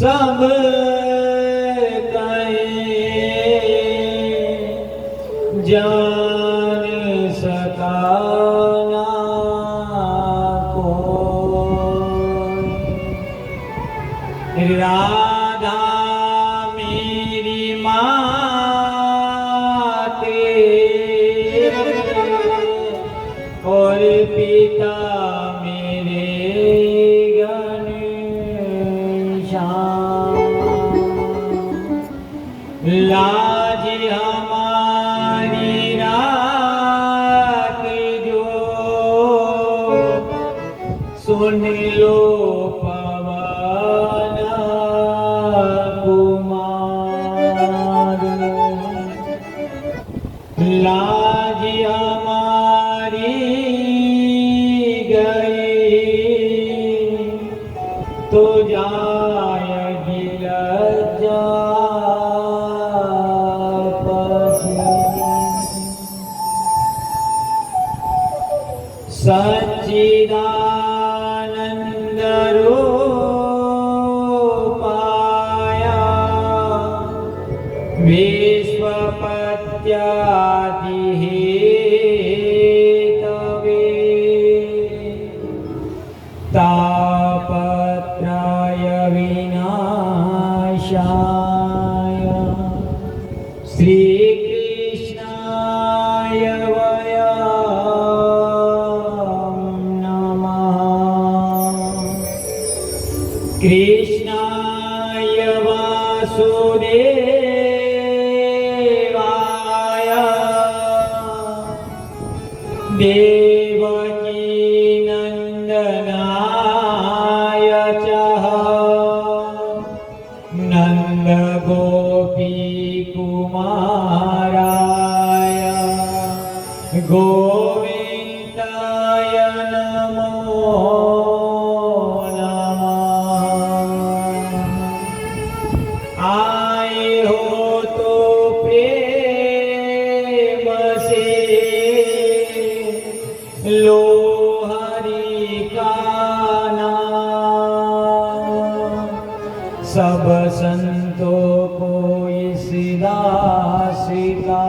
सब कहे जान सका ना कोई। राधा मेरी माते और पिता लाज हमारी रात जो सुन लो पवन कुमार। लाज हमारी गई तो जाएगी लज्जा। सच्चिदानंद रूपाया विश्वपत्यादि हेतवे तापत्रय विनाशाय श्री कृष्णाय वासुदेवाय देवकी नंदनाय च नंद गोपी कुमाराय गोविंदाय नमो। आए हो तो प्रेम से लो हरि का नाम। सब संतों को इस दास का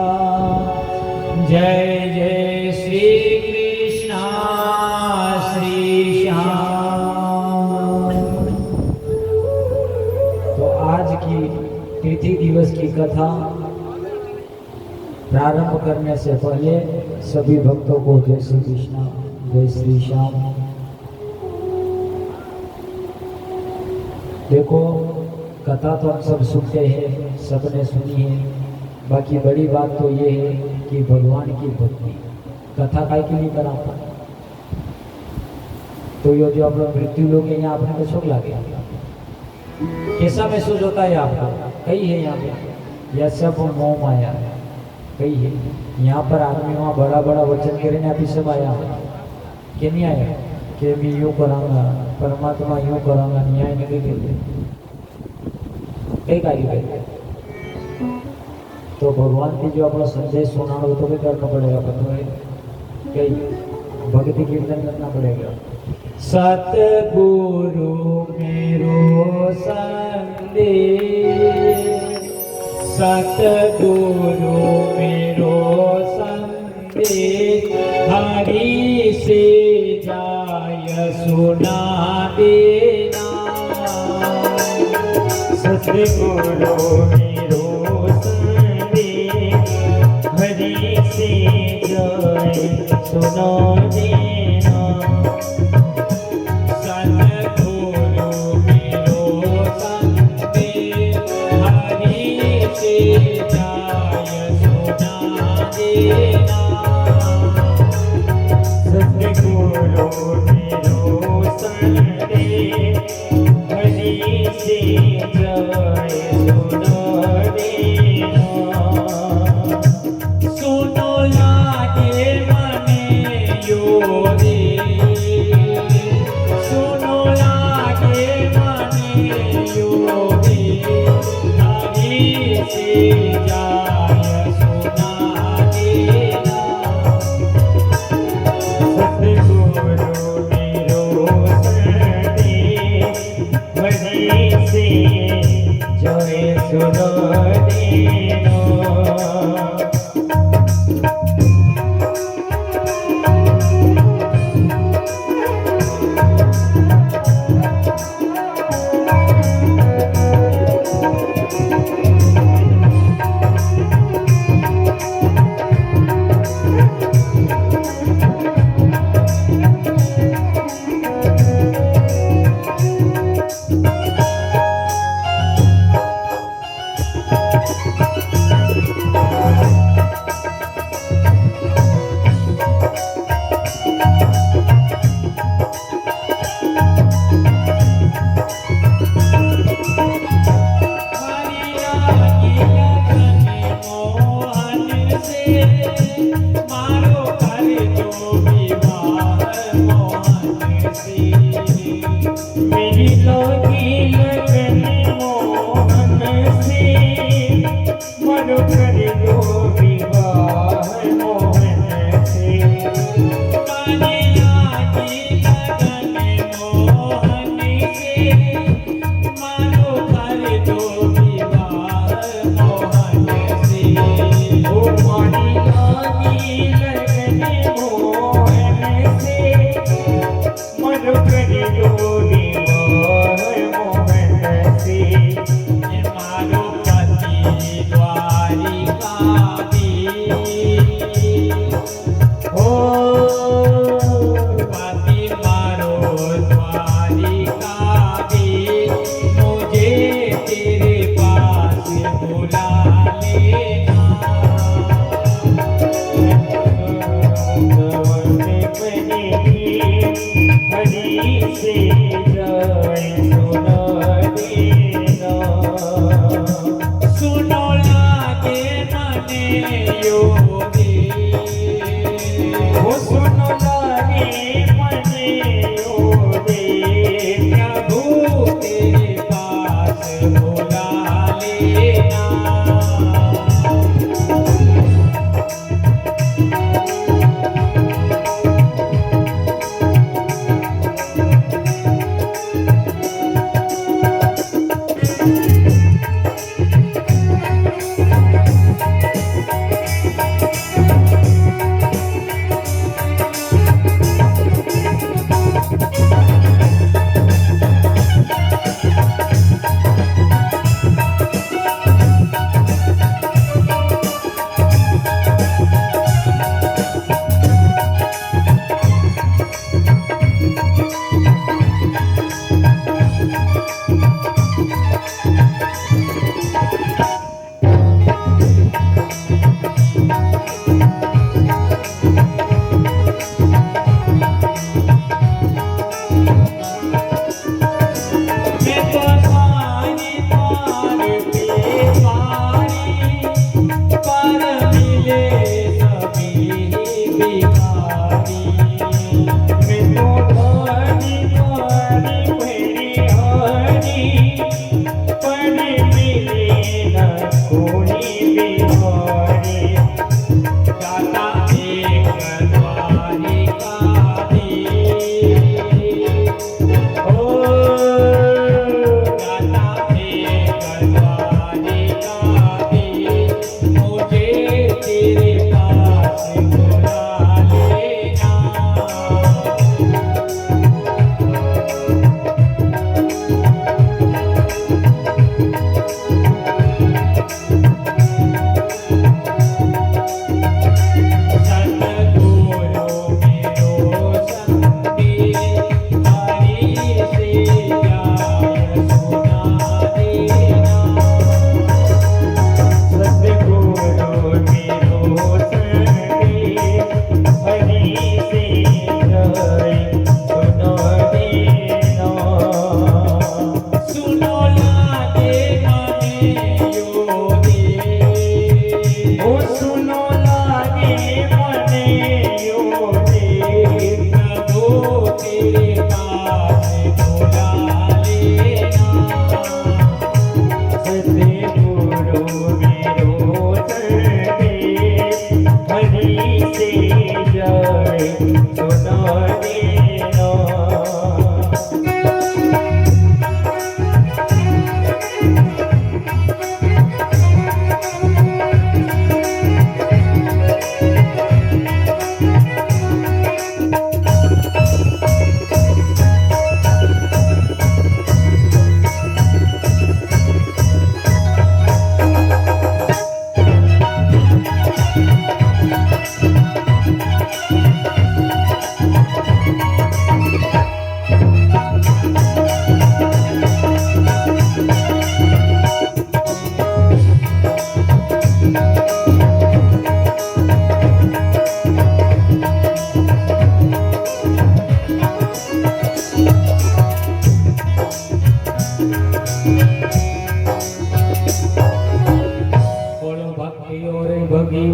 जय जय श्री कृष्णा श्री श्याम। तो आज की तिथि दिवस की कथा प्रारंभ करने से पहले सभी भक्तों को जय श्री कृष्ण जय श्री श्याम। देखो कथा तो हम सब सुनते हैं, सबने सुनी है। बाकी बड़ी बात तो ये है कि भगवान की भक्ति कथा काय के लिए कराता। तो ये जो अपना मृत्यु लोग हैं यहाँ अपने को शोक लगे, कैसा महसूस होता है आपको? कई है यहाँ पे, यह सब मोह माया है। कई है यहाँ पर आदमी वहाँ बड़ा बड़ा वचन करने अभी सब आया कि नहीं आया कि मैं यूँ करांगा, परमात्मा यूँ करांगा, न्याय नहीं करते कई कार्य। तो भगवान की जो अपना संदेश सुनाना हो तो भी करना पड़ेगा, कई भक्ति कीर्तन करना पड़ेगा। सतगुरु मेरो संदेश, सतगुरु मेरो संदेश हरि से जाय सुना देना। सतगुरु मेरो संदेश हरि से जाय सुना देना। सतगुरु मेरो संदेश हरि से जाय सुना देना। सतगुरु मेरो संदेश हरि से जाय सुना देना। सुनो लागे मने योरे, सुनो लागे मने योरे हरि से जाय सुना देना। सतगुरु मेरो संदेश हरि से देना। मेरी लोगी लगन मोहन से मरो कर दो विवाह मोहन से। मारी लागी लगन मोहन से मारो कर दो विवाह मोहन से। ओ मारी लागी लगन मोहन से मरो कर दो विवाह मोहन से। मारो पति द्वारिका दी ओ पति मारो द्वारिका दी मुझे तेरे पास बुला लेना। हरी से जय सुना देना। सुनो लागे मने योगी वो सुनो लागे मने योगे प्रभु तेरे पास बुला लेना।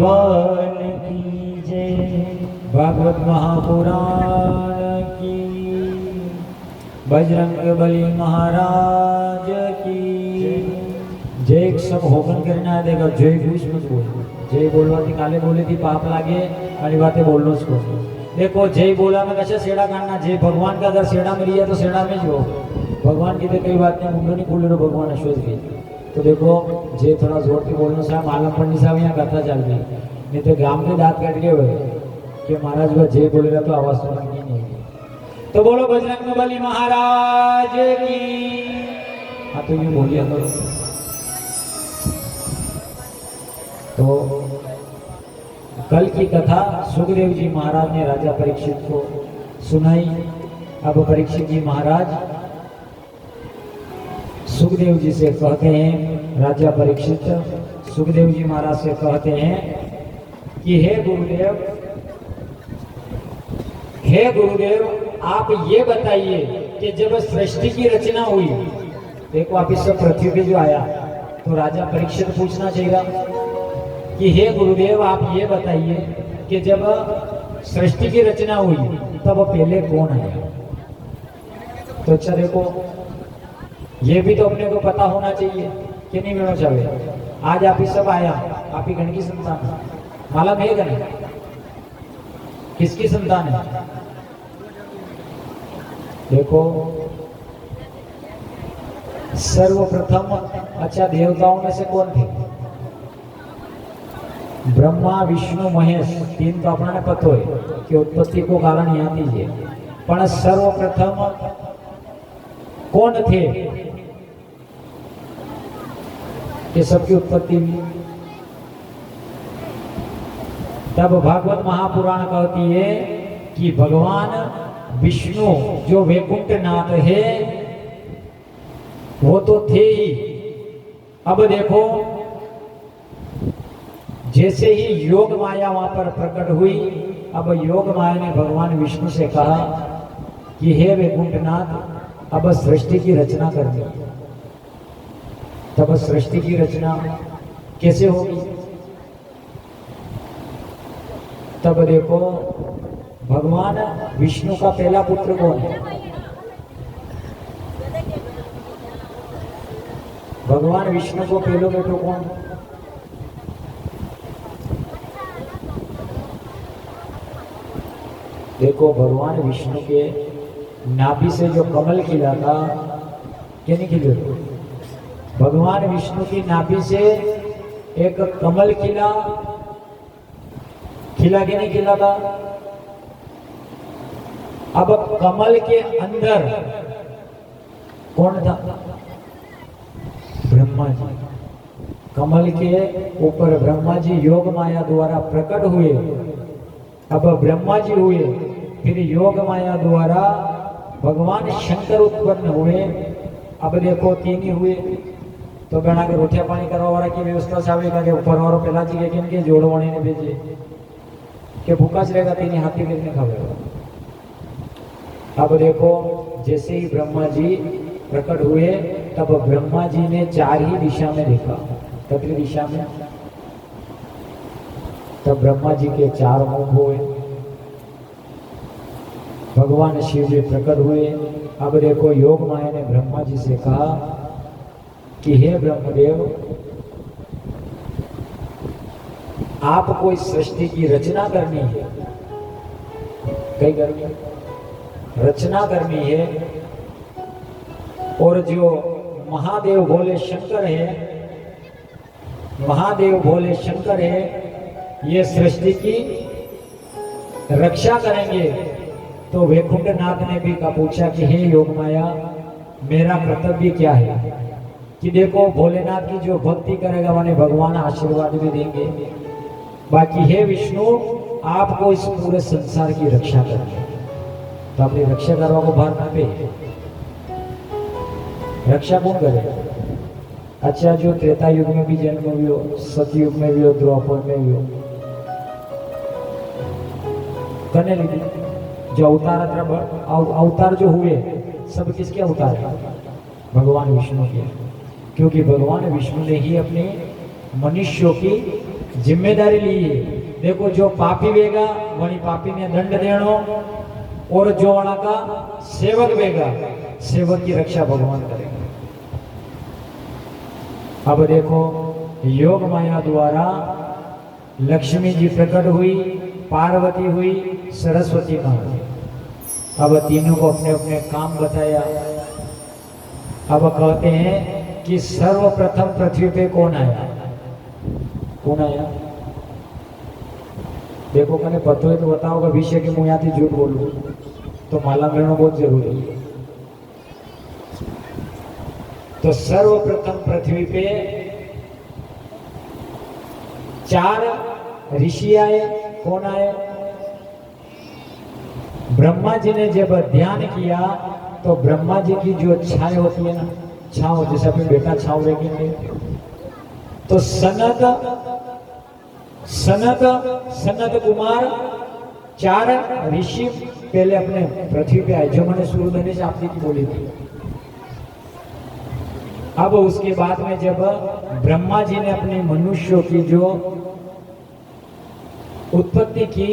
भगवान की जय। भागवत महापुराण की, बजरंग बली महाराज की जय। एक सब होगन करना है, देखो जय घुस मत बोल, जय बोलवाથી કાલે બોલેથી પાપ લાગે અને વાતે બોલનો જ કહો। देखो जय बोला में कैसे सेड़ा काटना, जय भगवान का अगर सेड़ा मिल गया तो सेड़ा में जो भगवान की तो कई बात नहीं, मुंडो नहीं खुले तो भगवान अश्वत गई। तो देखो जय थोड़ा जोर के बोलना साहब, आलम पंडित साहब यहाँ कथा चल रही, नहीं तो ग्राम के दांत काट गए हुए कि महाराज वह जय बोलेगा तो आवाज सुनने की नहीं। तो बोलो बजरंग बली महाराज की। हाँ तो ये बोलिए करो। तो कल की कथा सुखदेव जी महाराज ने राजा परीक्षित को सुनाई। अब परीक्षित जी महाराज सुखदेव जी से कहते हैं, राजा परीक्षित सुखदेव जी महाराज से कहते हैं कि हे गुरुदेव, हे गुरुदेव, आप ये बताइए कि जब सृष्टि की रचना हुई, देखो आप इस पृथ्वी पे जो आया, तो राजा परीक्षित पूछना चाहिए कि हे गुरुदेव आप ये बताइए कि जब सृष्टि की रचना हुई तब पहले कौन आया। तो अच्छा देखो, ये भी तो अपने को पता होना चाहिए कि नहीं मिलना चाहिए। आज आप ही सब आया, आप ही गण की संतान है, मालूम है कि नहीं किसकी संतान है। देखो सर्वप्रथम अच्छा देवताओं में से कौन थे, ब्रह्मा विष्णु महेश, तीन तो अपना पतो है कि उत्पत्ति को कारण यहाँ दीजिए, पर सर्वप्रथम कौन थे कि सबकी उत्पत्ति हुई। तब भागवत महापुराण कहती है कि भगवान विष्णु जो वैकुंठ नाथ है वो तो थे ही। अब देखो जैसे ही योग माया वहां पर प्रकट हुई, अब योग माया ने भगवान विष्णु से कहा कि हे वैकुंठनाथ, अब सृष्टि की रचना करनी। तब सृष्टि की रचना कैसे होगी। तब देखो भगवान विष्णु का पहला पुत्र कौन है, भगवान विष्णु को पहलो बेटो कौन। देखो भगवान विष्णु के नाभि से जो कमल खिला था, क्या नहीं खिले, भगवान विष्णु की नाभि से एक कमल खिला, खिला के नहीं खिला था। अब कमल के अंदर कौन था, ब्रह्मा जी। कमल के ऊपर ब्रह्मा जी योग माया द्वारा प्रकट हुए। अब ब्रह्मा जी हुए, फिर योग माया द्वारा भगवान शंकर उत्पन्न हुए। अब देखो तीन ही हुए, तो घना के रोटिया पानी करवा वाला की व्यवस्था सावे का के ऊपर वालों पहला जी के इनके जोड़वाने ने भेजे कि भूखा रहेगा तीन हाथी गिरने खावेगा। अब देखो जैसे ही ब्रह्मा जी प्रकट हुए, तब ब्रह्मा जी ने चार ही दिशा में देखा, कतरी दिशा में। तब ब्रह्मा जी के चार मुख हुए, भगवान शिव जी प्रकट हुए। अब देखो योग माया ने ब्रह्मा जी से कहा कि हे ब्रह्मदेव, आपको इस सृष्टि की रचना करनी है। कई करनी रचना करनी है, और जो महादेव भोले शंकर है, महादेव भोले शंकर है, ये सृष्टि की रक्षा करेंगे। तो वैकुंठनाथ ने भी का पूछा कि हे योग माया, मेरा कर्तव्य क्या है। कि देखो भोलेनाथ की जो भक्ति करेगा उन्हें भगवान आशीर्वाद भी देंगे। बाकी हे विष्णु, आपको इस पूरे संसार की रक्षा करनी है, तो अपनी रक्षा करवा को भार ना पे। रक्षा कौन करे। अच्छा जो त्रेता युग में भी जन्म हुई, सतयुग में भी हो, द्वापर में भी हो, करने लगी। जो अवतार जो हुए सब किसके अवतार है, भगवान विष्णु के। क्योंकि भगवान विष्णु ने ही अपने मनुष्यों की जिम्मेदारी ली है। देखो जो पापी वेगा वही पापी ने दंड देनो, और जो वहाँ का सेवक वेगा सेवक की रक्षा भगवान करेगा। अब देखो योग माया द्वारा लक्ष्मी जी प्रकट हुई, पार्वती हुई, सरस्वती कहाँ हुई। अब तीनों को अपने अपने काम बताया। अब कहते हैं कि सर्वप्रथम पृथ्वी पे कौन आया? कौन आया? देखो मैंने पता है तो बताओगे विषय कि मैं यहाँ झूठ बोलूं तो माला लेना बहुत जरूरी है। तो सर्वप्रथम पृथ्वी पे 4 ऋषि आए। कौन आए? ब्रह्मा जी ने जब ध्यान किया तो ब्रह्मा जी की जो छाया होती है ना, छाव, जैसे अपने बेटा छाव देखेंगे, तो सनत कुमार 4 ऋषि पहले अपने पृथ्वी पे आए, जो मैंने शुरू में आपकी बोली थी। अब उसके बाद में जब ब्रह्मा जी ने अपने मनुष्यों की जो उत्पत्ति की,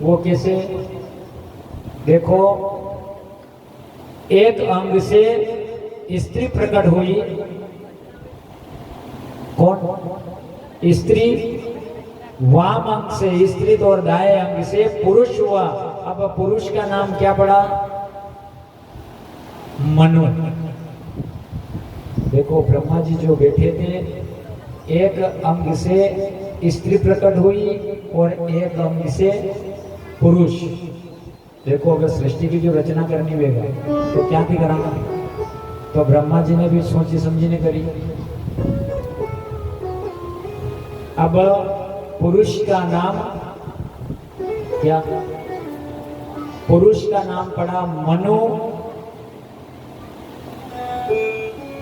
वो कैसे? देखो एक अंग से स्त्री प्रकट हुई। कौन? स्त्री। वाम अंग से स्त्री और दाएं अंग से पुरुष हुआ। अब पुरुष का नाम क्या पड़ा? मनु। देखो ब्रह्मा जी जो बैठे थे, एक अंग से स्त्री प्रकट हुई और एक अंग से पुरुष। देखो अगर सृष्टि की जो रचना करनी होगा तो क्या थी कराना? तो ब्रह्मा जी ने भी सोची समझी ने करी। अब पुरुष का नाम क्या? पुरुष का नाम पड़ा मनु।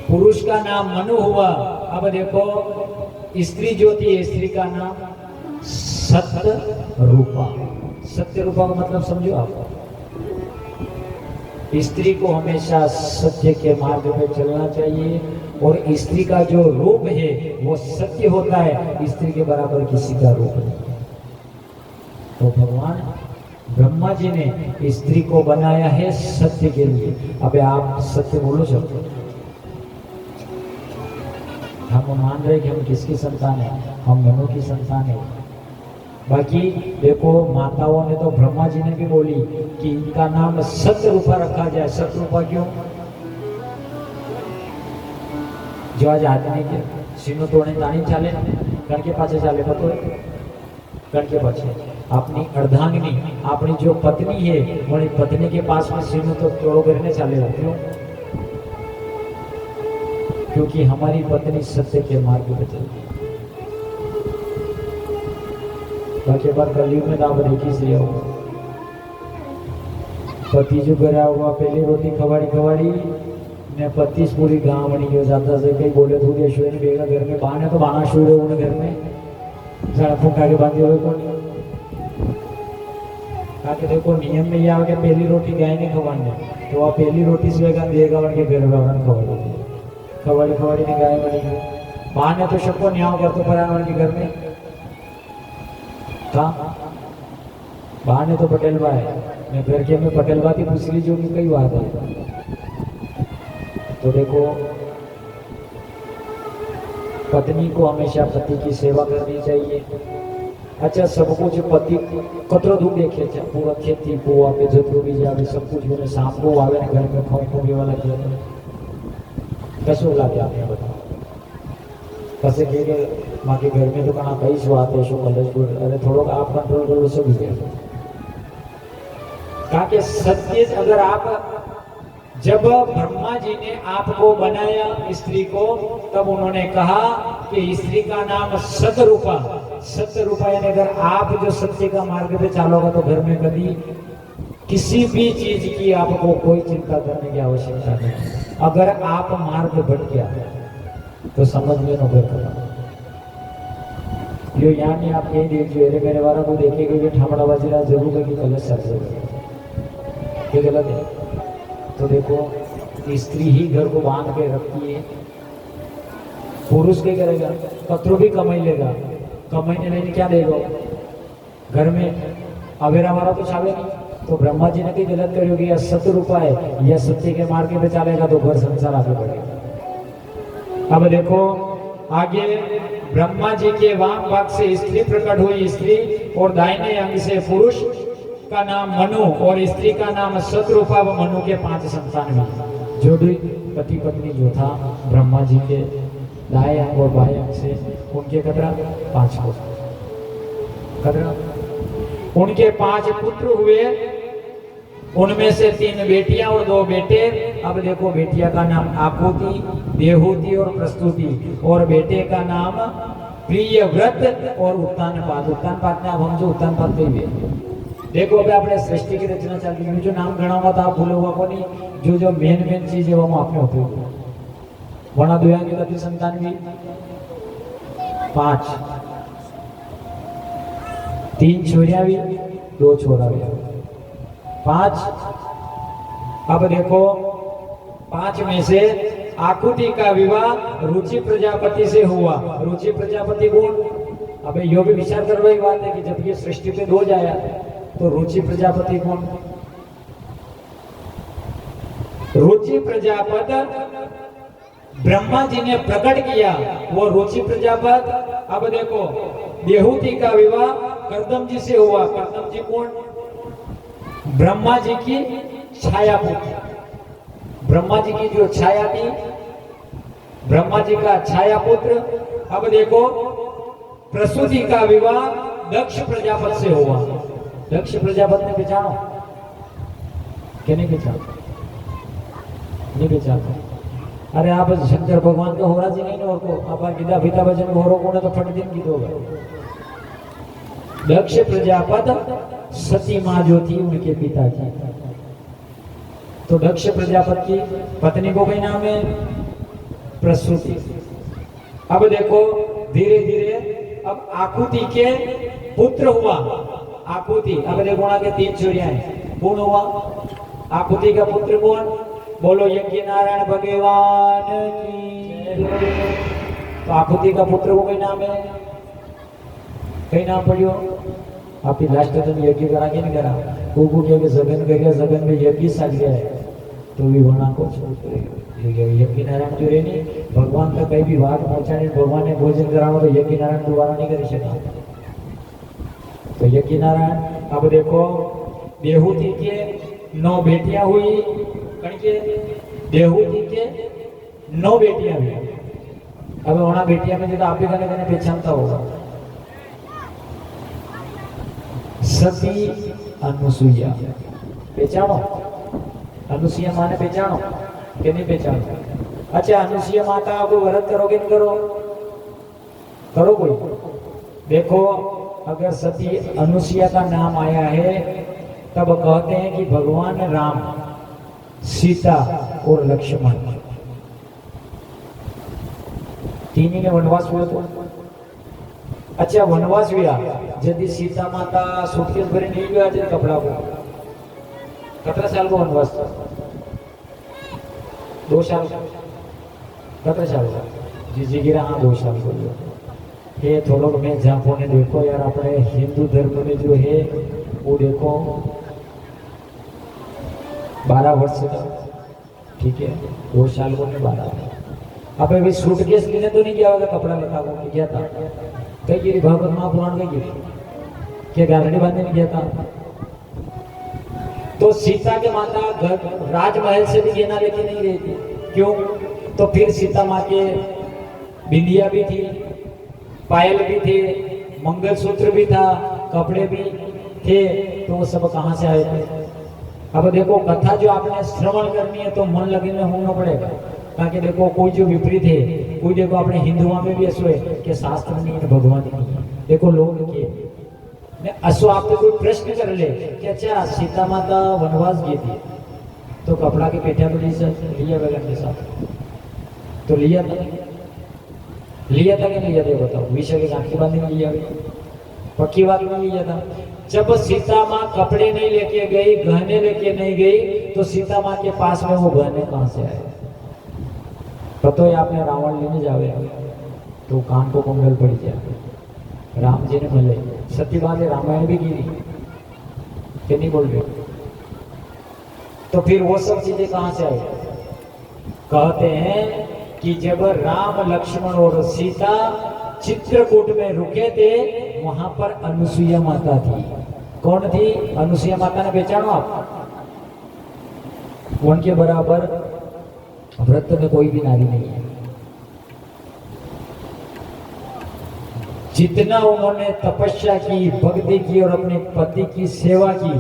पुरुष का नाम मनु हुआ। अब देखो स्त्री जो थी, स्त्री का नाम सत्य रूपा। सत्य रूपा का मतलब समझो आप। स्त्री को हमेशा सत्य के मार्ग पे चलना चाहिए, और स्त्री का जो रूप है वो सत्य होता है, स्त्री के बराबर किसी का रूप नहीं। तो भगवान ब्रह्मा जी ने स्त्री को बनाया है सत्य के लिए। अबे आप सत्य बोलो सब। हम मान रहे कि हम किसकी संतान है? हम मनु की संतान है। बाकी देखो माताओं ने तो ब्रह्मा जी ने भी बोली कि इनका नाम सतरूपा रखा जाए। सतरूपा क्यों? जो आज आदमी के सीनो तोड़ने तानी चाले, कण के पाछे चाले, पतो है? कण के पाछे। अपनी अर्धांगिनी, अपनी जो पत्नी है, वही पत्नी के पास में सीनो तो तोड़ो करने चाले। क्यों? क्योंकि हमारी पत्नी सत्य के मार्ग पे चलती है। बाकी बार कलयुग में दाव देखी से पति जो गया हुआ पहली रोटी खवाड़ी ने 25 पूरी गांव बनी गयो। जाता से कई बोले थोड़ी अश्विन बेगा घर में बाने तो बाना शुरू है उन्हें घर में जरा फूका के बांधे हुए कौन? ताकि देखो नियम में यह कि पहली रोटी गाय ने खवाने, तो वह पहली रोटी से देगा उनके घर में खवाड़ी ने गाय बनी गई। बाने तो सबको न्याय कर तो पड़ा उनके घर में कहा बहाने तो पटेल बा है। मैं घर के में पटेल बा थी पूछ लीजिए कि कई बात है। तो देखो पत्नी को हमेशा पति की सेवा करनी चाहिए। अच्छा सब कुछ पति कतरो दूर देखे पूरा खेती पोवा पे जतरो भी जावे सब कुछ मैंने शाम को आवे ने घर में खाओ को वाला किया कैसे लागे आपने बताओ? कैसे के माँ के घर में तो कहाँ कई स्वाद है शो कलर अरे थोड़ा आप कंट्रोल करो सब ही कहा कि सत्य अगर आप जब ब्रह्मा जी ने आपको बनाया स्त्री को तब उन्होंने कहा कि स्त्री का नाम सतरूपा। सतरूपा यानी अगर आप जो सत्य का मार्ग पे चलोगे तो घर में कभी किसी भी चीज की आपको कोई चिंता करने की आवश्यकता नहीं। अगर आप मार्ग भटक गया तो समझ लेना बेहतर जो यहाँ नहीं आप यही देखिए अरे मेरे वाला को देखेगा कि ठामड़ा बाजीरा जरूर है कि गलत सर ये गलत है। तो देखो स्त्री ही घर को बांध के रखती है। पुरुष क्या करेगा? कतरो भी कमाई लेगा कमाई ने क्या देगा घर में अवेरा वाला तो छावे नहीं। तो ब्रह्मा जी ने भी गलत करियो कि यह सत्य रूपा है, यह सत्य के मार्ग पे चलेगा तो घर संसार आगे बढ़ेगा। अब देखो आगे ब्रह्मा जी के वाम भाग से स्त्री प्रकट हुई, स्त्री और दाहिने अंग से पुरुष का नाम मनु और स्त्री का नाम सतरूपा व मनु के 5 संतान हुए। जो भी पति पत्नी जो था ब्रह्मा जी के दाएं अंग और बाएं अंग से उनके कतरा 5 को कतरा उनके 5 पुत्र हुए, उनमें से 3 बेटियां और 2 बेटे। अब देखो बेटिया का नाम आकुति, देहूति और प्रस्तुति और बेटे का नाम प्रियव्रत और उत्तानपाद। उत्तानपाद ने अब हम जो उत्तानपाद कहिए देखो अभी આપણે सृष्टि की रचना चल रही है, जो नाम गणावा था आप भूले हुआ को नहीं, जो जो मेन चीज है वो आपने होते हुए वना दुया की कति संतान भी 5, 3 छोरियां भी 2 छोरा भी 5। अब देखो 5 में से आकुति का विवाह रुचि प्रजापति से हुआ। रुचि प्रजापति कौन? अबे यो भी विचार करने की बात है कि जब ये सृष्टि पे 2 जाया तो रुचि प्रजापति कौन? रुचि प्रजापति ब्रह्मा जी ने प्रकट किया, वो रुचि प्रजापति। अब देखो देहूति का विवाह कर्दम जी से हुआ। कर्दम जी कौन? ब्रह्मा जी की छाया पुत्र, ब्रह्मा जी की जो छाया थी, ब्रह्मा जी का छाया पुत्र। अब देखो प्रसूति का विवाह दक्ष प्रजापति से हुआ। दक्ष प्रजापति ने पहचानो क्या? नहीं पहचानो? नहीं पहचानो? अरे आप शंकर भगवान का होरा जी नहीं ना, और को आप गीता भीता भजन होरो को तो फट दिन गीत होगा। दक्ष प्रजापति सती माँ जो थी उनके पिता की, तो दक्ष प्रजापति की पत्नी को भी नाम है प्रसूति। अब देखो धीरे धीरे अब आकुति के पुत्र हुआ। आकुति अब देखो आगे 3 छोरियां हैं, कौन हुआ? आकुति का पुत्र कौन? बोलो यज्ञ नारायण भगवान की। तो आकुति का पुत्र को कोई नाम है? कई नाम पढ़ियो आप लास्ट दिन यज्ञ करा के नहीं करा को के जगन करिया, जगन में यज्ञ साज गया है तो भी वना को यज्ञ नारायण जो नहीं भगवान का कई भी बात पहुंचाने भगवान ने भोजन कराओ तो यज्ञ नारायण दोबारा नहीं कर सकता। तो यज्ञ नारायण। अब देखो देहूति के 9 बेटियां हुई, कणके देहूति के 9 बेटियां हुई। अब वहां बेटियां में जो आप भी कहने पहचानता होगा सती अनुसुईया, पहचानो? अनुसुईया माने पहचानो कि नहीं पहचानो? अच्छा अनुसुईया माता को व्रत करोगे नहीं करो? करो कोई? देखो अगर सती अनुसुईया का नाम आया है तब कहते हैं कि भगवान राम, सीता और लक्ष्मण तीन ने वनवास हुआ तो। अच्छा वनवास हुआ यदि सीता माता सूटकेस भरे नहीं हुआ जब कपड़ा को कतरा साल को वनवास था? 2 साल कतरा साल का जी गिरा? हाँ 2 साल को। ये थोड़ा मैं झांको ने देखो यार अपने हिंदू धर्म में जो है वो देखो 12 वर्ष का, ठीक है 2 साल को नहीं 12। अब अभी सूटकेस लेने तो नहीं गया होगा, कपड़ा लता को गया था कई गिरी भागवत महापुराण कई गिरी क्या गारडी बांधने में गया था। तो सीता के माता घर राजमहल से भी गहना लेके नहीं गई थी, क्यों? तो फिर सीता माँ के बिंदिया भी थी, पायल भी थे, मंगलसूत्र भी था, कपड़े भी थे, तो वो सब कहाँ से आए थे? अब देखो कथा जो आपने श्रवण करनी है तो मन लगे में होना पड़ेगा, ताकि देखो कोई जो विपरीत है, कोई देखो अपने हिंदुओं में भी ऐसा है कि शास्त्र नहीं है भगवान नहीं है, देखो लोग के असो आपको कोई प्रश्न कर ले कि अच्छा सीता माता वनवास गई थी तो कपड़ा के पेटा तो लिया वगैरह के साथ तो लिया था कि नहीं लिया था? बताओ विषय के गांठ की बात नहीं लिया, पक्की बात नहीं लिया था। जब सीता माँ कपड़े नहीं लेके गई, गहने लेके नहीं गई, तो सीता माँ के पास में वो गहने कहाँ से आए? पता है आपने रावण लेने जावे तो कान को कंगल पड़ी जाए राम जी ने मिले, सत्य बात है, रामायण भी गिरी कि नहीं बोल रहे? तो फिर वो सब चीजें कहां से आई? कहते हैं कि जब राम लक्ष्मण और सीता चित्रकूट में रुके थे, वहां पर अनुसुईया माता थी। कौन थी? अनुसुईया माता ने पहचानो आप? उनके बराबर व्रत में कोई भी नारी नहीं है। जितना उन्होंने तपस्या की, भक्ति की और अपने पति की सेवा की,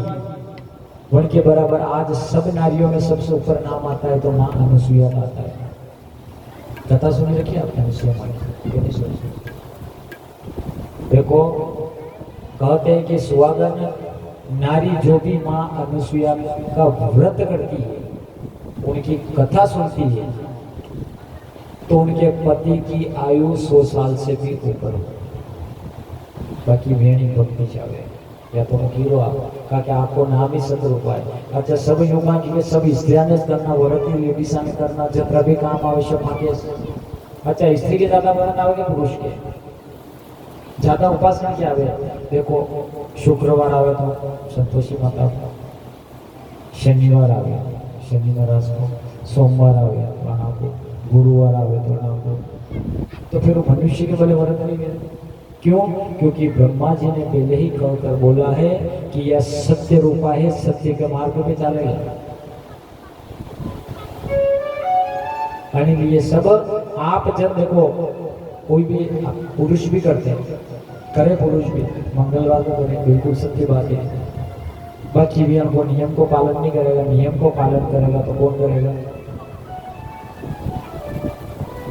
उनके बराबर आज सब नारियों में सबसे ऊपर नाम आता है तो मां अनुसुईया का आता है। कथा सुनी रखी आपने अनुसुईया माता की? देखो, कहते हैं कि सुहागन नारी जो भी मां अनुसुईया का व्रत करती है, उनकी कथा सुनती है, तो उनके पति की आयु 100 साल से भी ऊपर हो। बाकी वेणी भक्ति चाहे या तो कीरो का कि आपको नाम ही सतरूपा है। अच्छा, सब युगा के सब स्त्रियां ने करना, व्रत लेडीसा ने करना, जब भी काम आवश्यक मांगे। अच्छा, स्त्री के ज्यादा व्रत आवे पुरुष के ज्यादा उपासना क्या आवे? देखो, शुक्रवार आवे तो संतोषी माता, शनिवार आवे शनि महाराज को, सोमवार आवे प्रणाम को, गुरुवार आवे तो प्रणाम को। तो फिर वो मनुष्य के भले व्रत नहीं गए। क्यों? क्योंकि ब्रह्मा जी ने पहले ही कहकर बोला है कि यह सत्य रूपा है, सत्य के मार्ग पे चलेगा। यानी ये सब आप जब देखो, कोई भी पुरुष भी करते हैं, करे पुरुष भी, मंगलवार को करें, बिल्कुल सत्य बात है। बाकी भी हमको नियम को पालन नहीं करेगा, नियम को पालन करेगा तो कौन करेगा?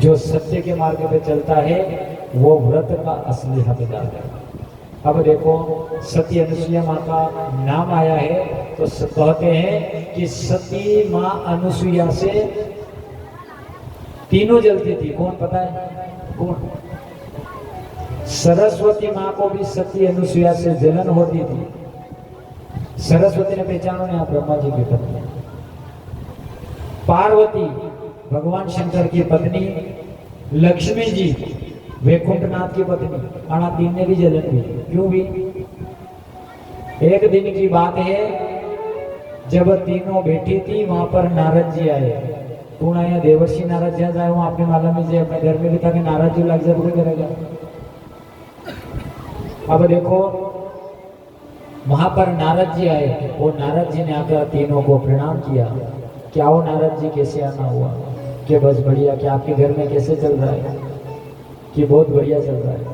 जो सत्य के मार्ग पे चलता है वो व्रत का असली हकदार है। अब देखो, सती अनुसुईया माँ का नाम आया है तो कहते हैं कि सती माँ अनुसुईया से तीनों जलती थी। कौन पता है? कौन? सरस्वती माँ को भी सती अनुसुईया से जलन होती थी। सरस्वती ने पहचानो ने, आप ब्रह्मा जी की पत्नी। पार्वती भगवान शंकर की पत्नी, लक्ष्मी जी वैकुंठनाथ की पत्नी, आना तीन ने भी जलन भी। क्यों भी? एक दिन की बात है, जब तीनों बैठी थी, वहां पर नारद जी आए। कौन आया? देवर्षि नारद जी आए। वहां आपने मालूम है, अपने घर में भी था कि नारद जी लग जरूर करेगा। अब देखो, वहां पर नारद जी आए और नारद जी ने आकर तीनों को प्रणाम किया। क्या हो नारद जी, कैसे आना हुआ? कि बस बढ़िया। कि आपके घर में कैसे चल रहा है? कि बहुत बढ़िया चल रहा है।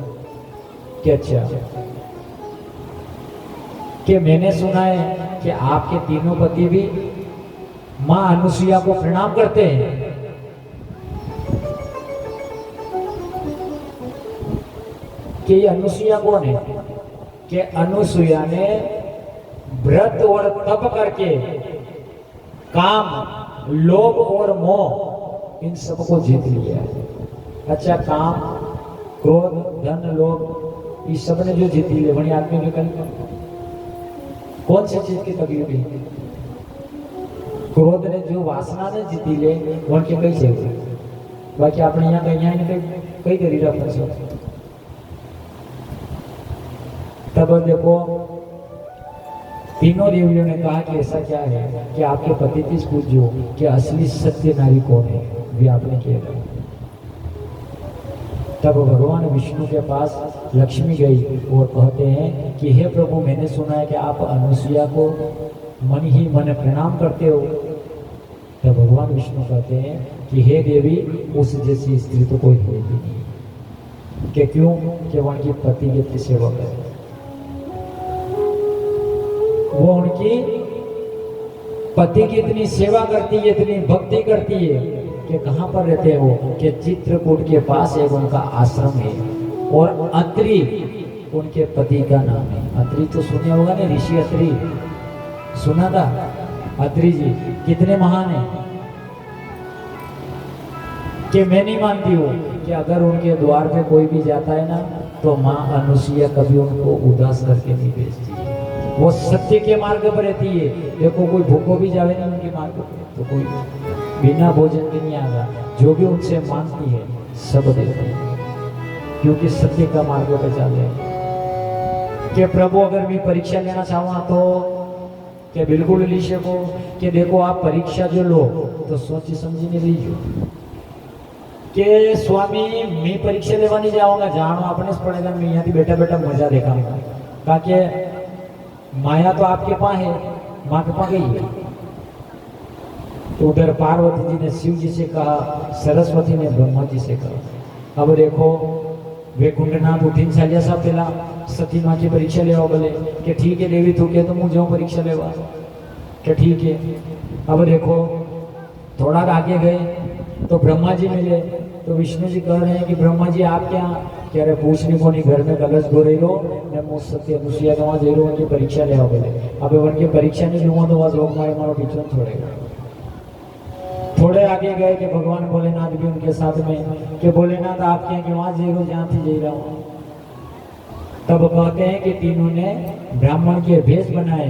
कि अच्छा, कि मैंने सुना है कि आपके तीनों पति भी मां अनुसुईया को प्रणाम करते हैं। कि ये अनुसुईया कौन है? कि अनुसुईया ने व्रत और तप करके काम, लोभ और मोह इन सबको जीत लिया है। अच्छा, काम, क्रोध, धन, लोभ, इस सब ने जो जीती ले, बड़ी आदमी में कहीं कौन सी चीज की तकलीफ है? क्रोध ने, जो वासना ने जीती ले, उनके कई चाहिए। बाकी आपने यहाँ कई करी रखना चाहिए। तब देखो, तीनों देवियों ने कहा कि ऐसा क्या है कि आपके पति की पूछो कि असली सत्य नारी कौन है, भी आपने किया। तब भगवान विष्णु के पास लक्ष्मी गई और कहते हैं कि हे प्रभु, मैंने सुना है कि आप अनुसुईया को मन ही मन प्रणाम करते हो। तब भगवान विष्णु कहते हैं कि हे देवी, उस जैसी स्त्री तो कोई है भी नहीं। कि क्यों? कि वो उनकी पति की सेवा करे, वो उनकी पति की इतनी सेवा करती है, इतनी भक्ति करती है कि कहाँ पर रहते हैं वो? कि चित्रकूट के पास एक उनका आश्रम है और अत्रि उनके पति का नाम है। अत्रि तो सुना होगा ना, ऋषि अत्रि सुना था। अत्रि जी कितने महान है कि मैं नहीं मानती हूँ कि अगर उनके द्वार पे कोई भी जाता है ना, तो माँ अनुसुईया कभी उनको उदास करके नहीं भेजती है। वो सत्य के मार्ग पर रहती है। देखो, कोई भूखो भी जावे ना उनके मार्ग पर, तो कोई बिना भोजन के नहीं आगा। जो भी उनसे मांगती है सब देते हैं, क्योंकि सत्य का मार्ग पे चले। कि प्रभु अगर मैं परीक्षा लेना चाहूँ तो कि बिल्कुल ली सको कि देखो आप परीक्षा जो लो तो सोची समझीने लीजो कि स्वामी मैं परीक्षा लेवा नहीं जाऊंगा जानो अपने से पड़ेगा मैं यहाँ बैठा बैठा मजा देखाऊंगा ताकि माया तो आपके पास है माँ के पास गई है। तो उधर पार्वती जी ने शिव जी से कहा, सरस्वती ने ब्रह्मा जी से कहा। अब देखो वे कुंडनाथ उठीन चालिया साहब पेला सती माँ की परीक्षा लेवा बोले कि ठीक है देवी तू के तो मुझे परीक्षा लेवा कि ठीक है। अब देखो थोड़ा आगे गए तो ब्रह्मा जी मिले तो विष्णु जी कह रहे हैं कि ब्रह्मा जी आप क्या कि अरे पूछने को नहीं घर में कलश धो रही हो ने मुझ सत्य अनुसुईया के वहाँ जरूर उनकी परीक्षा लेवा बोले। अब उनकी परीक्षा नहीं लूंगा तो वह लोग मारो पीछे छोड़ेगा। थोड़े आगे गए कि भगवान भोलेनाथ भी उनके साथ में कि भोलेनाथ आप क्या कि वहां जी जहाँ थी जी रहा हूँ। तब कहते हैं कि तीनों ने ब्राह्मण के भेष बनाए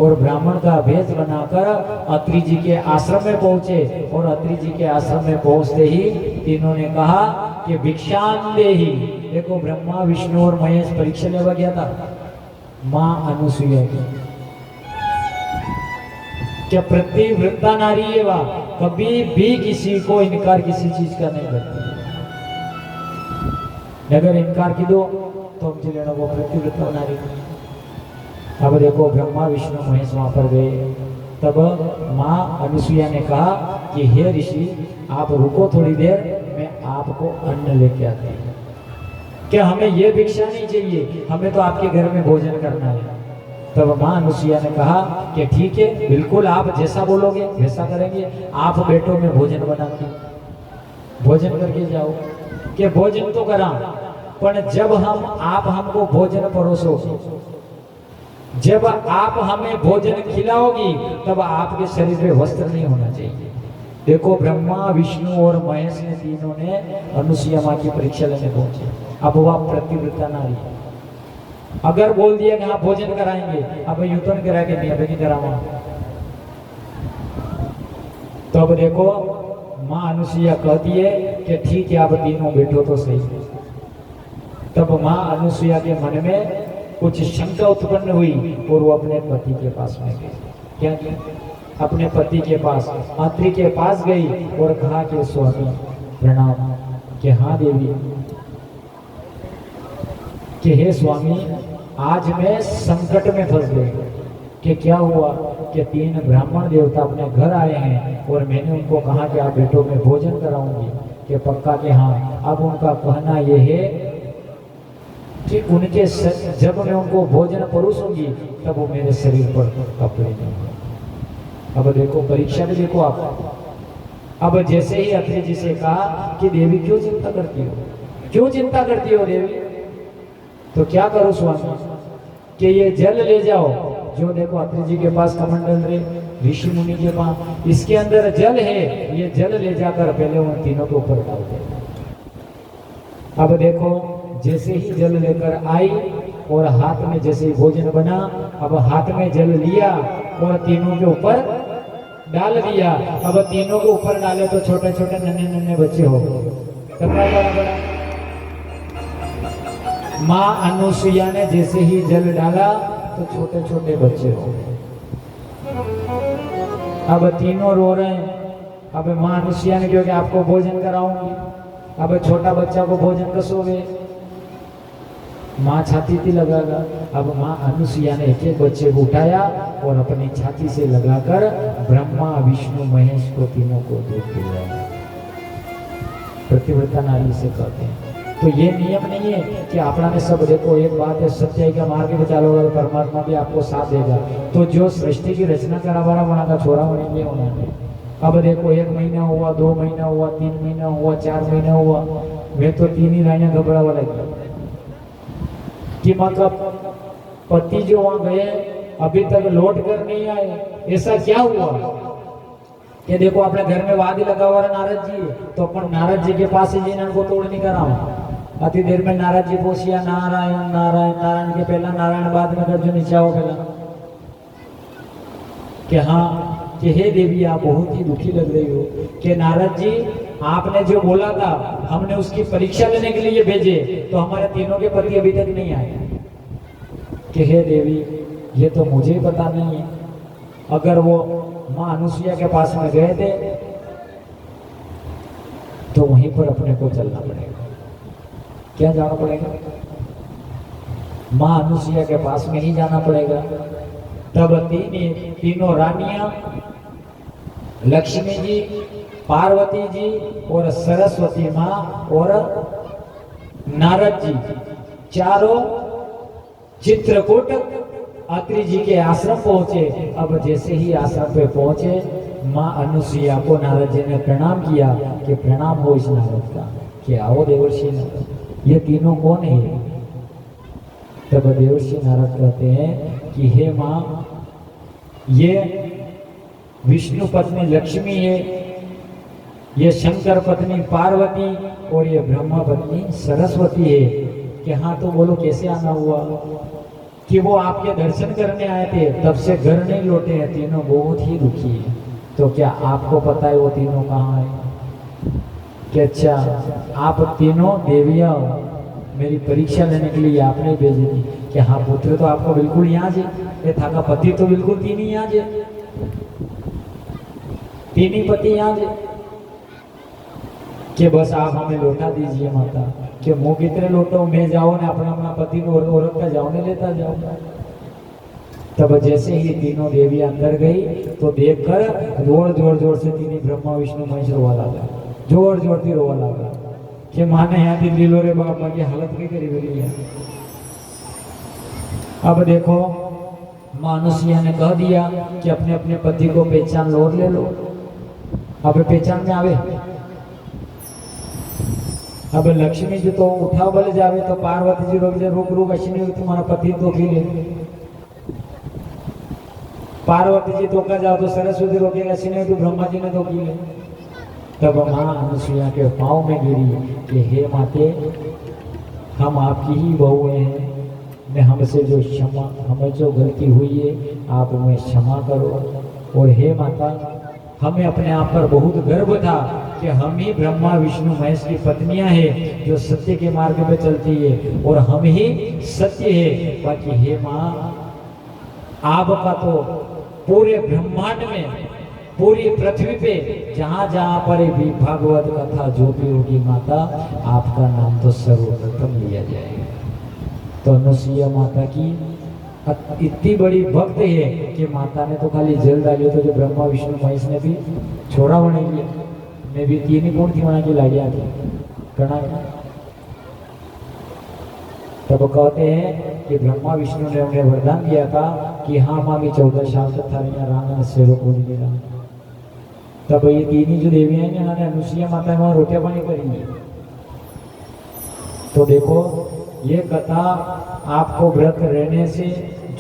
और ब्राह्मण का भेष बनाकर अत्रि जी के आश्रम में पहुंचे और अत्रि जी के आश्रम में पहुंचते ही तीनों ने कहा कि भिक्षाम देहि। देखो ब्रह्मा विष्णु और महेश परीक्षा लेवा गया था माँ अनुसुईया की क्या प्रतिव्रता नारी है वह कभी भी किसी को इनकार किसी चीज का नहीं करती। अगर इनकार की दो तो हम लेना वो प्रतिव्रता नारी। अब देखो ब्रह्मा विष्णु महेश वहां पर गए तब माँ अनुसुईया ने कहा कि हे ऋषि आप रुको थोड़ी देर मैं आपको अन्न लेके आती हूँ। क्या हमें ये भिक्षा नहीं चाहिए हमें तो आपके घर में भोजन करना है। तब माँ अनुसुईया ने कहा कि ठीक है बिल्कुल आप जैसा बोलोगे वैसा करेंगे। आप बेटों में भोजन बनाती भोजन करके जाओ कि भोजन तो करा पर जब आप हमको भोजन परोसो जब आप हमें भोजन खिलाओगी तब आपके शरीर में वस्त्र नहीं होना चाहिए। देखो ब्रह्मा विष्णु और महेश ने तीनों ने अनुसुईया माँ की परीक्षा लेने पहुंचे। अब वह प्रतिव्रता नारी अगर बोल दिया कि हाँ भोजन कराएंगे अब यूतन करा के नहीं करावा। तो अब देखो माँ अनुसुईया कहती है कि ठीक है आप तीनों बैठो तो सही। तब माँ अनुसुईया के मन में कुछ शंका उत्पन्न हुई और वो अपने पति के पास में गई। क्या अपने पति के पास अत्रि के पास गई और कहा कि स्वामी प्रणाम कि हाँ देवी कि हे स्वामी आज मैं संकट में फंस गई कि क्या हुआ कि 3 ब्राह्मण देवता अपने घर आए हैं और मैंने उनको कहा कि आप बेटों में भोजन कराऊंगी कि पक्का कि हाँ। अब उनका कहना यह है कि उनके जब मैं उनको भोजन परोसूंगी तब वो मेरे शरीर पर कपड़े नहीं। अब देखो परीक्षा में देखो आप। अब जैसे ही अत्रि जी से कहा कि देवी क्यों चिंता करती हो क्यों चिंता करती हो देवी तो क्या करो स्वामी कि ये जल ले जाओ जो देखो अत्रि जी के पास कमंडल रे ऋषि मुनि के पास इसके अंदर जल है ये जल ले जाकर पहले उन तीनों के ऊपर डाल दे। अब देखो जैसे ही जल लेकर आई और हाथ में जैसे ही भोजन बना अब हाथ में जल लिया और तीनों के ऊपर डाल दिया। अब तीनों के ऊपर डाले तो छोटे छोटे नन्हे नन्हे बच्चे हो गए। बड़ा माँ अनुसुईया ने जैसे ही जल डाला तो छोटे छोटे बच्चे हो गए। अब तीनों रो रहे हैं। अब माँ अनुसुईया ने क्योंकि आपको भोजन कराऊंगी अब छोटा बच्चा को भोजन कसोगे माँ छाती थी लगागा। अब माँ अनुसुईया ने एक बच्चे को उठाया और अपनी छाती से लगाकर ब्रह्मा विष्णु महेश को तीनों को दूध पिलाया। प्रतिव्रता नारी से कहते हैं। तो ये नियम नहीं है कि अपना में सब देखो एक बात है सच्चाई का मार्ग में चालोगे तो परमात्मा भी आपको साथ देगा। तो जो सृष्टि की रचना करा वाला बना का छोरा होने उन्होंने अब देखो 1 महीना हुआ 2 महीना हुआ 3 महीना हुआ 4 महीना हुआ मैं तो 3 ही रानियां घबरावा लगी कि मतलब पति जो वहां गए अभी तक लौट कर नहीं आए। ऐसा क्या हुआ कि देखो अपने घर में वादी लगा हुआ नारद जी तो अपन नारद जी के पास ही जीना को तोड़ नहीं करा। अति देर में नारद जी बोसिया नारायण नारायण नारायण के पहला नारायण बाद में कर जो नीचा हो पहला कि हाँ कि हे देवी आप बहुत ही दुखी लग रही हो कि नारद जी आपने जो बोला था हमने उसकी परीक्षा लेने के लिए भेजे तो हमारे तीनों के पति अभी तक नहीं आए। कि हे देवी, ये तो मुझे ही पता नहीं है। अगर वो माँ अनुसुईया के पास में गए थे तो वहीं पर अपने को चलना पड़ेगा। क्या जाना पड़ेगा? माँ अनुसुईया के पास में ही जाना पड़ेगा। तब तीनों रानियां, लक्ष्मी जी, पार्वती जी और सरस्वती माँ और नारद जी, चारों चित्रकूट अत्रि जी के आश्रम पहुंचे। अब जैसे ही आश्रम पे पहुंचे, माँ अनुसुईया को नारद जी ने प्रणाम किया कि प्रणाम हो इस नारद का, कि आओ देवर्षि नारद, ये तीनों कौन है? तब देवर्षि नारद कहते हैं कि हे माँ, ये विष्णु पत्नी लक्ष्मी है, ये शंकर पत्नी पार्वती और ये ब्रह्मा पत्नी सरस्वती है। कि हाँ, तो बोलो कैसे आना हुआ? कि वो आपके दर्शन करने आए थे, तब से घर नहीं लौटे हैं, तीनों बहुत ही दुखी है। तो क्या आपको पता है वो तीनों कहाँ है? कि अच्छा, आप तीनों देवियां मेरी परीक्षा लेने के लिए आपने भेजी थी। कि हाँ पुत्र, तो आपको बिल्कुल यहाँ जे, ये था का पति तो बिल्कुल तीन ही यहाँ जे, तीन ही पति यहाँ जे। कि बस आप हमें लौटा दीजिए माता, कि मुँह कितने लौटो, मैं जाओ ने अपना अपना पति को औरत का जाओ ने लेता जाओ। तब जैसे ही तीनों देवी अंदर गई तो देखकर जोर जोर से तीनों ब्रह्मा विष्णु महेश रोवा लगा, जोर जोर थी रोवा लगा कि माने यहाँ दिन दिलो रे बाप की हालत की करी गई है। अब देखो, माँ अनुसुईया ने कह दिया कि अपने अपने पति को पहचान लो ले लो। अब पहचान में आवे, अब लक्ष्मी जी तो उठा बल जावे तो पार्वती जी रोक रोक अश्विनी तुम्हारा पति तो खिले। पार्वती जी तो का जाओ तो सरस्वती रोकेगा, अश्विनी तो ब्रह्मा जी ने तो खिले। तब माँ अनुसुईया के पाँव में गिरी कि हे माते, हम आपकी ही बहू हैं, मैं हमसे जो क्षमा, हमें जो गलती हुई है आप हमें क्षमा करो। और हे माता, हमें अपने आप पर बहुत गर्व था कि हम ही ब्रह्मा विष्णु महेश की पत्नियां हैं जो सत्य के मार्ग पे चलती है, और हम ही सत्य है। बाकी हे माँ, आपका तो पूरे ब्रह्मांड में, पूरी पृथ्वी पे जहाँ जहाँ पर भी भागवत कथा जो भी होगी माता, आपका नाम तो सर्वप्रथम लिया जाएगा। तो अनुसुईया माता की इतनी बड़ी भक्त है कि माता ने तो खाली जल डाली, तो जो ब्रह्मा विष्णु महेश ने भी छोड़ा बने लिया, मैं भी तीन ही गुण थी वहां की लाड़िया थी कणा। तब कहते हैं कि ब्रह्मा विष्णु ने उन्हें वरदान दिया था कि हाँ माँ, भी 14 साल तक था रांगन से रोक देगा। तब ये तीन ही जो देवियां हैं, उन्होंने अनुसुईया माता वहां रोटियां पानी करेंगी। तो देखो, ये कथा आपको व्रत रहने से,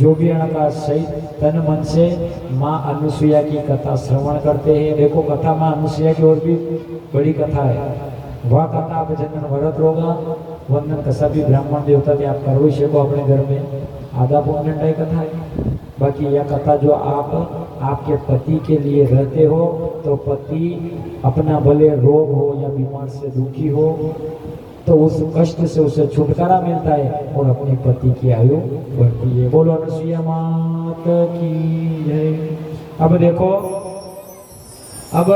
जो भी का सही तन मन से माँ अनुसुईया की कथा श्रवण करते हैं। देखो, कथा माँ अनुसुईया की और भी बड़ी कथा है। वह कथा आप जनन व्रत होगा, वंदन कसा भी ब्राह्मण देवता थे आप करो ही को अपने घर में, आधा पुण्य कथा है। बाकी यह कथा जो आप आपके पति के लिए रहते हो, तो पति अपना भले रोग हो या बीमार से दुखी हो, तो उस कष्ट से उसे छुटकारा मिलता है और अपने पति की आयु बढ़ती है। बोलो अनुसुईया माता की जय। अब देखो, अब